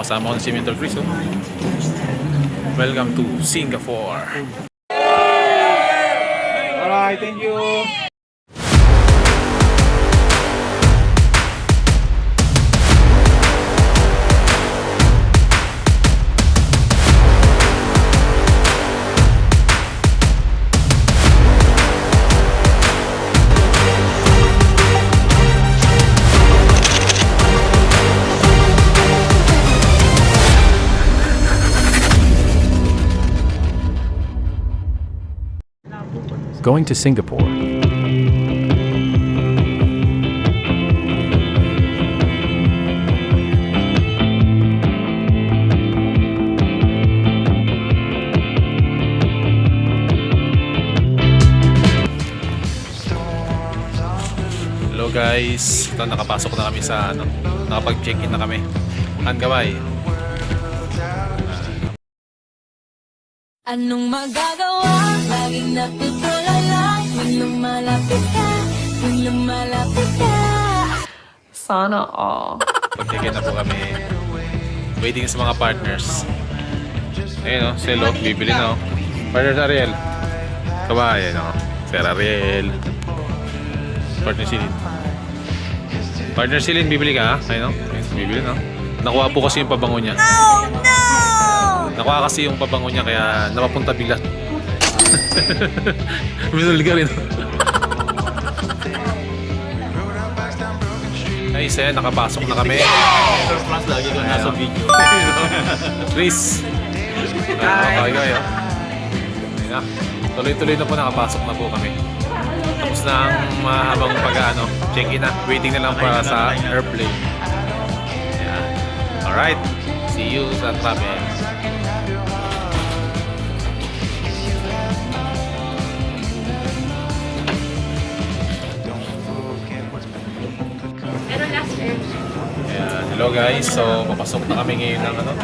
Kasama ko si Mentor Chris. Oh. Welcome to Singapore. Alright, thank you. Going to Singapore. Hello guys, ito nakapasok na kami sa nakapag-check-in na kami. Hanggaway. Anong magagawa? Laging natutulala kung lumalapit ka, kung lumalapit ka. Sana all. Pag-check-in na po kami. Waiting sa mga partners. Ayun o, Selo, bibili na o. Partners Ariel. Kabayan o. Sir Ariel. Partner Silin. Partner Silin, bibili ka ha? Ayun o, bibili na o. Nakuha po kasi yung pabango niya. Oh no! Nakuha kasi yung pabango niya kaya napapunta bigla. Minul ka rin. Ay, Sen, nakapasok na kami. Surprise lagi ko nasa video. Chris. Okay kayo. Ayun na. Tuloy-tuloy na po nakapasok na po kami. Tapos na ang mahabang pag-ano, check-in na. Waiting na lang para sa airplane. Ayan. Alright. See you sa travel. Ayan. Hello guys. So, papasok na kami ngayon ng ano?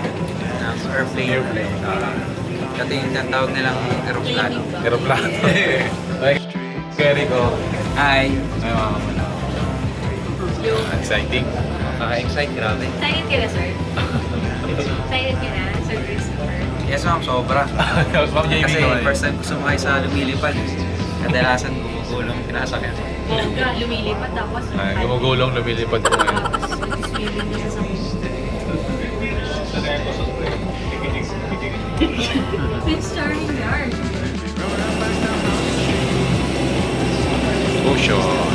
Airplane. Ito yung tinatawag nilang aeroplano. Aeroplano. Okay. Kerry ko. Hi! Ay, mga kamuna. Exciting. Nakaka-excite, grabe. Excited ka na, sir? Excited ka na, Sir Christopher? Yes ma'am, sobra. Ma'am Jamie Kasi naman. first time ko sumakay sa lumilipad. Kadalasan gumugulong pinasakyan. Bongga, lumilipad tapos Gumugulong, lumilipad po ngayon. swimming ka sa sangkot. Prince Charming Yard. Ocean.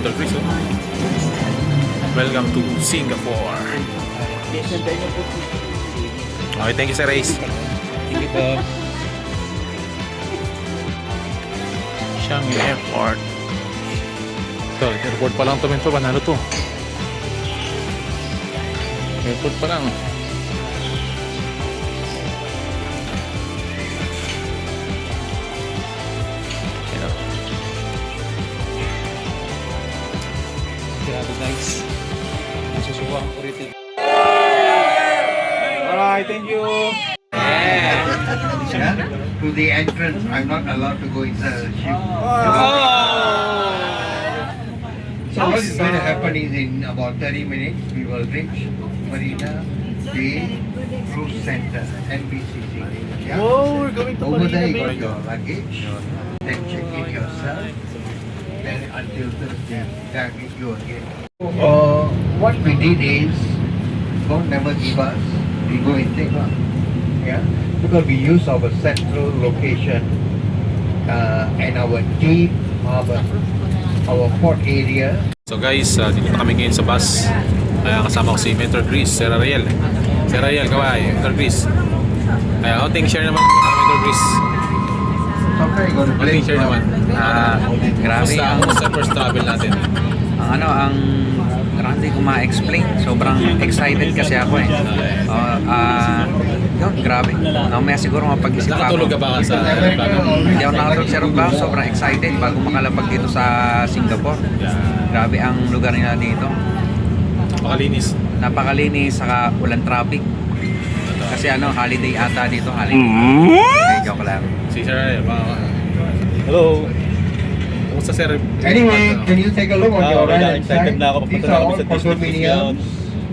Mentor Chris, oh. Welcome to Singapore. Okay, thank you, Sir Ace. Thank you po. Changi Airport. Ito, airport pa lang ito, Mentor. Panalo to. Airport pa lang. Yan, oh. Grabe guys. Nasusubukan ko rito. Alright, thank you. To the entrance, I'm not allowed to go inside the ship. So what is going to happen is in about 30 minutes, we will reach Marina Bay Cruise Center, NBCC. Yeah? Oh, we're going to Over there, you Marina got Bay. your luggage, then check in yourself, then until Thursday, then meet you again. What we did is, God never give us, we go and take one. Yeah? Because we use our central location and our deep harbor, our port area. So guys, dito na kami ngayon sa bus. Kasama ko si Mentor Chris, Sir Ariel. Sir Ariel, kaway, Mentor Chris. Outing share naman, Mentor Chris. Sometimes you gotta Outing share naman. Grabe ang Sa first travel natin. ang grabe ko ma-explain. Sobrang excited kasi ako eh. Yun, grabe. Mamaya siguro mapag-isip ako. Nakatulog ka ba sa Hindi ako nakatulog sa aeroplano. Sobrang excited bago makalapag dito sa Singapore. Grabe ang lugar nila dito. Pakalinis. Napakalinis, saka walang traffic. Kasi holiday ata dito. Holiday. Okay, joke lang. Si Sir Ariel, hello. Kumusta, Sir? Anyway, can you take a look on your right hand excited side? na ako These papunta are na all kami sa Disney Cruise condominiums.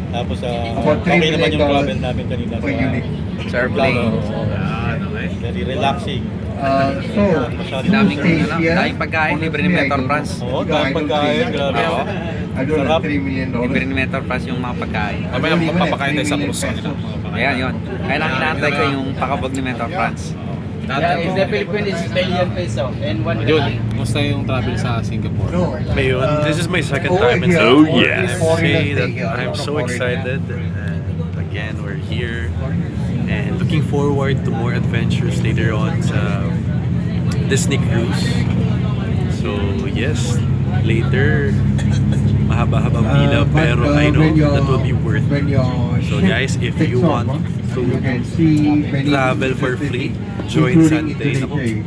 Tapos About $3 okay naman yung million travel namin kanina per unit. Sa airplane. Very relaxing. So, Daming, stay here. daming pagkain. Libre ni Mentor France. Oo, daming pagkain. Grabe. Oo. I don't Sarap. have $3 million. Libre ni Mentor France yung mga pagkain. Mamaya magpapakain tayo sa cruise nila. Ayan, yun. Kaya lang inaantay ko yung pakabog ni Mentor France. Is the Philippines billion peso and 1 Yun, million. kumusta yung travel sa Singapore? No, Ayun, this is my second over time in here, Singapore. only I foreigners say stay that here, I'm not so foreigners. excited. And again, we're here and looking forward to more adventures later on sa Disney Cruise. So yes, later mahaba-habang pila pero I know that will be worth it. So guys, if you want to travel for free, join Sunday. Naku,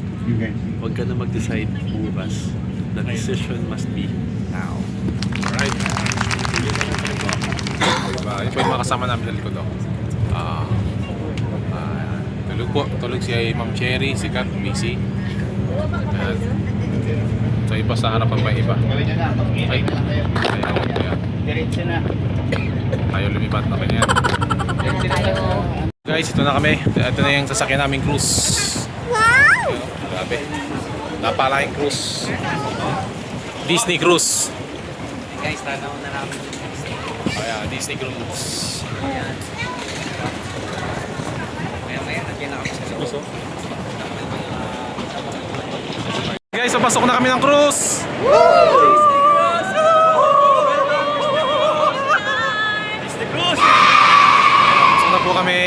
huwag ka na mag-decide bukas. The decision must be now. Alright. Diba? Yun po yung mga kasama namin sa likod. Tulog po. Tulog si Ma'am Cherry, si Kat, Missy. Ayan. So iba sa harapan pa iba. Ay. Ayan. Diretso na. Tayo lumipat na kanya. Guys, ito na kami. Ito na yung sasakyan naming cruise. Wow! Grabe. Napalaking cruise. Disney Cruise. Guys, tanaw na namin. Ayan, Disney Cruise. Maya, nandiyan na kami sa loob. Guys, papasok na kami ng cruise! Disney Cruise! Pasok na po kami.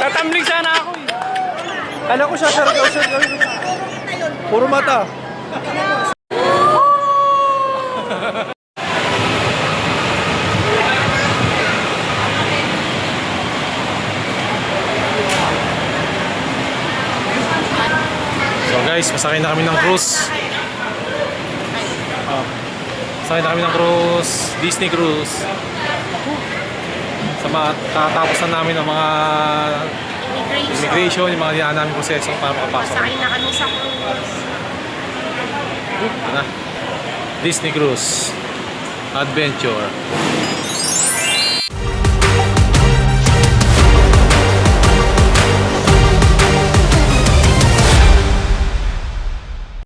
Tatambling sana ako eh. Kala ko siya gawin. Puro mata. So guys, pasakay na kami ng cruise. Pasakay na kami ng cruise, Disney Cruise. Sa mga tatapos na namin ang mga immigration, yung mga dinaan namin proseso para makapasok. Sakay na kami sa cruise. Ito na. Disney Cruise Adventure.